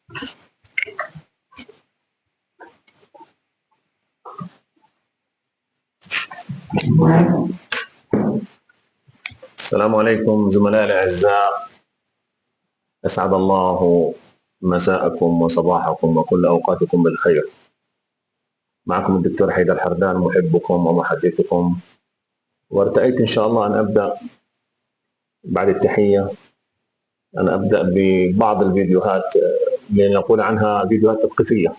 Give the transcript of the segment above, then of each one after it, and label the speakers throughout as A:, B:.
A: السلام عليكم زملائي الأعزاء، أسعد الله مساءكم وصباحكم وكل أوقاتكم بالخير. معكم الدكتور حيدر حردان، محبكم ومحدثكم، وارتأيت إن شاء الله أن أبدأ بعد التحية أن أبدأ ببعض الفيديوهات لنقول عنها فيديوهات تثقيفية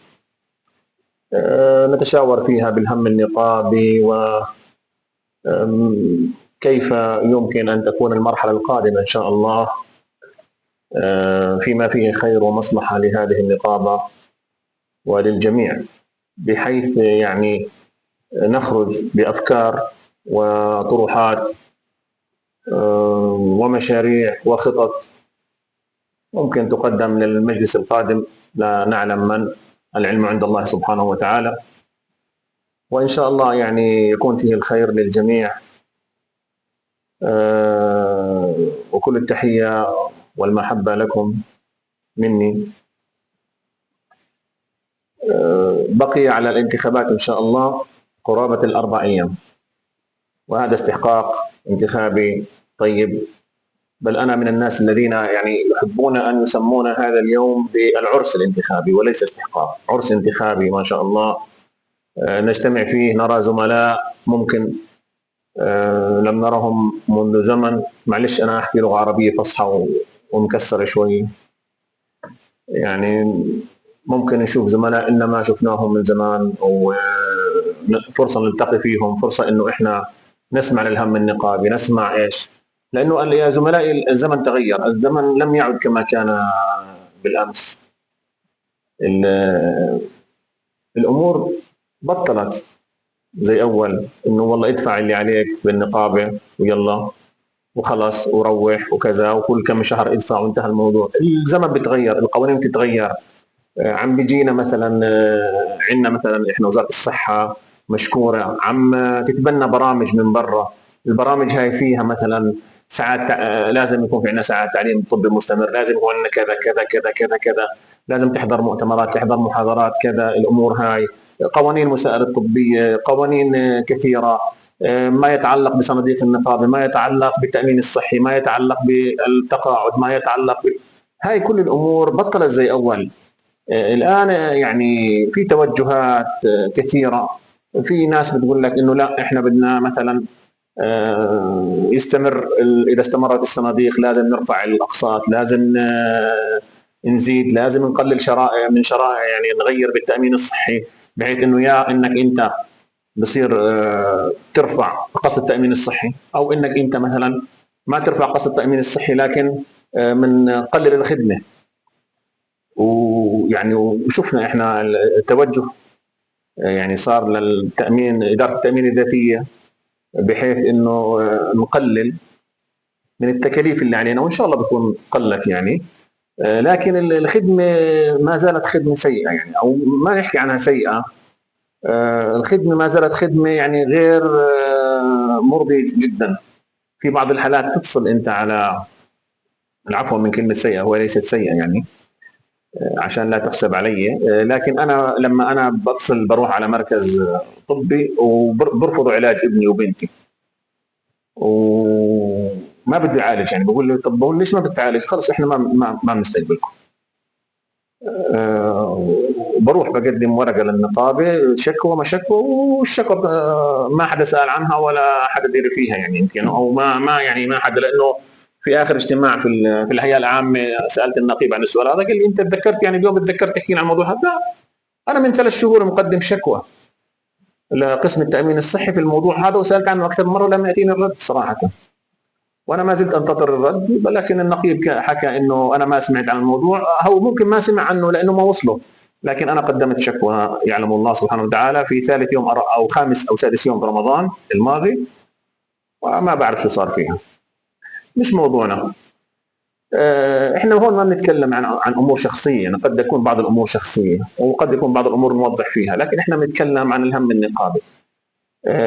A: نتشاور فيها بالهم النقابي وكيف يمكن أن تكون المرحلة القادمة إن شاء الله فيما فيه خير ومصلحة لهذه النقابة وللجميع، بحيث يعني نخرج بأفكار وطروحات ومشاريع وخطط ممكن تقدم للمجلس القادم. لا نعلم من، العلم عند الله سبحانه وتعالى، وإن شاء الله يعني يكون فيه الخير للجميع. وكل التحية والمحبة لكم مني. بقي على الانتخابات إن شاء الله قرابة ال4 أيام، وهذا استحقاق انتخابي طيب. بل أنا من الناس الذين يعني يحبون أن يسمون هذا اليوم بالعرس الانتخابي وليس استحقاق، عرس انتخابي ما شاء الله. نجتمع فيه، نرى زملاء ممكن لم نرهم منذ زمن. معلش أنا أحكي لغة عربية فصحى ومكسرة شوي، يعني ممكن نشوف زملاء إن ما شفناهم من زمان، وفرصة نلتقي فيهم، فرصة إنه إحنا نسمع للهم النقابي، نسمع إيش، لأنه يا زملائي الزمن تغير، الزمن لم يعد كما كان بالأمس. الأمور بطلت زي أول، إنه والله ادفع اللي عليك بالنقابة ويلا وخلص وروح وكذا، وكل كم شهر ادفع وانتهى الموضوع. الزمن بتغير، القوانين بتتغير. عم بيجينا مثلا عندنا مثلا احنا وزاره الصحه مشكوره عم تتبنى برامج من برا. البرامج هاي فيها مثلا ساعات لازم يكون في عندنا ساعات تعليم طبي مستمر، لازم يكون عندنا كذا كذا كذا كذا كذا، لازم تحضر مؤتمرات، تحضر محاضرات كذا. الامور هاي قوانين المسائل الطبيه، قوانين كثيره ما يتعلق بصناديق النقابه، ما يتعلق بالتامين الصحي، ما يتعلق بالتقاعد، ما يتعلق هاي كل الامور بطلت زي اول. الآن يعني في توجهات كثيرة. في ناس بتقول لك إنه لا إحنا بدنا مثلا يستمر، إذا استمرت الصناديق لازم نرفع الأقساط، لازم نزيد، لازم نقلل شرائع من شرائع، يعني نغير بالتأمين الصحي، بحيث إنه يا إنك أنت بصير ترفع قسط التأمين الصحي، أو إنك أنت مثلا ما ترفع قسط التأمين الصحي لكن من قلل الخدمة. ويعني وشفنا احنا التوجه يعني صار للتامين، اداره التامين الذاتيه، بحيث انه نقلل من التكاليف اللي علينا، وان شاء الله بتكون قلت يعني. لكن الخدمه ما زالت خدمه سيئه، يعني او ما نحكي عنها سيئه، الخدمه ما زالت خدمه يعني غير مرضيه جدا. في بعض الحالات تتصل انت على، العفو من كلمه سيئه، هو ليست سيئه يعني عشان لا تحسب علي، لكن انا لما انا بتصل بروح على مركز طبي وبرفضوا علاج ابني وبنتي وما بده يعالج، يعني بقول له طب بقول ليش ما بتعالج؟ خلص احنا ما بنستقبلكم. بروح بقدم ورقه للنقابه، شكوى ما شكوى، والشكوى ما حدا سال عنها ولا حدا دير فيها، يعني يمكن او ما يعني ما حدا، لانه في اخر اجتماع في الهيئه العامه سالت النقيب عن السؤال هذا، قال لي انت تذكرت يعني اليوم تذكرت تحكي عن الموضوع هذا؟ انا من 3 شهور مقدم شكوى لقسم التامين الصحي في الموضوع هذا، وسالت عنه اكثر من مره ولم ياتيني الرد صراحه، وانا ما زلت انتظر الرد. لكن النقيب حكى انه انا ما سمعت عن الموضوع، هو ممكن ما سمع عنه لانه ما وصله، لكن انا قدمت شكوى يعلم الله سبحانه وتعالى في ثالث يوم او خامس او سادس يوم في رمضان الماضي، وما بعرف شو صار فيها. مش موضوعنا. احنا هون ما بنتكلم عن امور شخصيه، يعني قد يكون بعض الامور شخصيه وقد يكون بعض الامور نوضح فيها، لكن احنا بنتكلم عن الهم النقابي.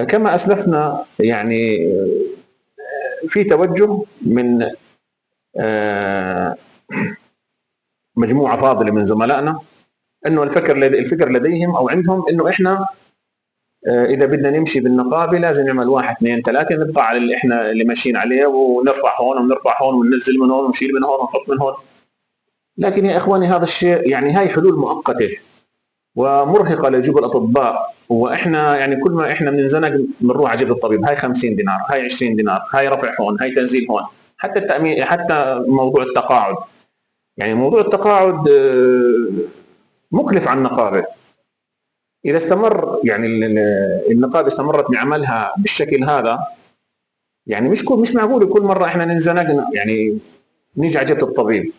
A: كما اسلفنا يعني في توجه من مجموعه فاضله من زملائنا انه الفكر لديهم او عندهم انه احنا اذا بدنا نمشي بالنقابه لازم نعمل 1 2 3 نطلع على اللي احنا اللي ماشيين عليه ونرفع هون ونرفع هون وننزل من هون ونشيل من هون ونحط من هون. لكن يا اخواني هذا الشيء يعني هاي حلول مؤقته ومرهقه لجيوب الاطباء، واحنا يعني كل ما احنا بننزنق بنروح على جيب الطبيب، هاي 50 دينار، هاي 20 دينار، هاي رفع هون، هاي تنزيل هون، حتى التامين، حتى موضوع التقاعد. يعني موضوع التقاعد مكلف على النقابه. اذا استمر يعني النقابه استمرت بعملها بالشكل هذا، يعني مش معقول كل مره احنا ننزنق يعني نيجي على جبهه الطبيب.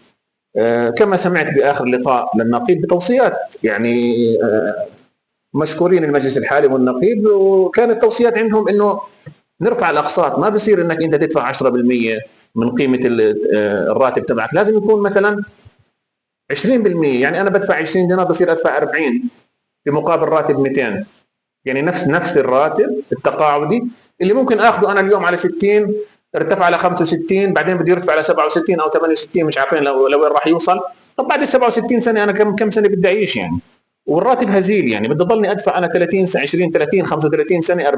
A: كما سمعت باخر لقاء للنقيب بتوصيات، يعني مشكورين المجلس الحالي والنقيب، وكانت التوصيات عندهم انه نرفع الاقساط، ما بصير انك انت تدفع 10% من قيمه الراتب تبعك، لازم يكون مثلا 20%. يعني انا بدفع 20 دينار بصير ادفع 40 بمقابل راتب 200، يعني نفس الراتب التقاعدي اللي ممكن اخذه انا اليوم على 60 ارتفع على 65، بعدين بده يرتفع على 67 او 68، مش عارفين لوين راح يوصل. طب بعد ال 67 سنه انا كم سنه بدي اعيش يعني؟ والراتب هزيل، يعني بدي ضلني ادفع انا 30 20 30 35 سنه